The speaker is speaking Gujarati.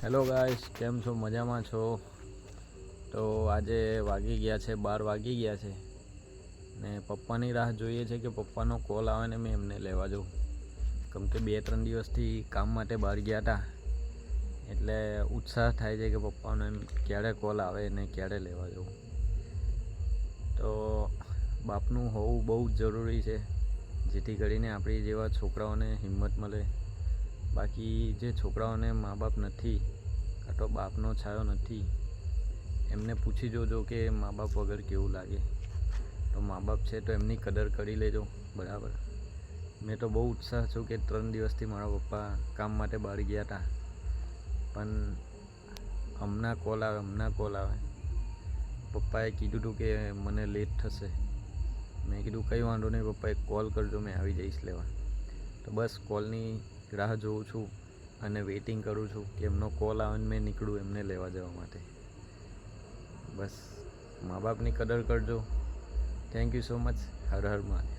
હેલો ગાઈસ, કેમ છો? મજામાં છો? તો આજે વાગી ગયા છે 12 વાગી ગયા છે ને પપ્પાની રાહ જોઈએ છે કે પપ્પાનો કોલ આવે ને મેં એમને લેવા જાઉં. કેમ કે 2-3 દિવસથી કામ માટે બહાર ગયા હતા, એટલે ઉત્સાહ થાય છે કે પપ્પાનો એમ ક્યારે કોલ આવે ને ક્યારે લેવા જાઉં. તો બાપનું હોવું બહુ જ જરૂરી છે, જેથી કરીને આપણી જેવા છોકરાઓને હિંમત મળે. બાકી જે છોકરાઓને મા બાપ નથી, કાં તો બાપનો છાયો નથી, એમને પૂછી જોજો કે મા બાપ વગર કેવું લાગે. તો મા બાપ છે તો એમની કદર કરી લેજો, બરાબર. મેં તો બહુ ઉત્સાહ છું કે 3 દિવસથી મારા પપ્પા કામ માટે બહાર ગયા હતા, પણ હમણાં કોલ આવે. પપ્પાએ કીધું હતું કે મને લેટ થશે. મેં કીધું કંઈ વાંધો નહીં પપ્પા, એક કોલ કરજો, મેં આવી જઈશ લેવા. તો બસ કોલની રાહ જોઉં છું અને વેઇટિંગ કરું છું કે એમનો કોલ આવે ને મેં નીકળું એમને લેવા જવા માટે. બસ મા બાપની કદર કરજો. Thank you so much. Har Har Mahadev.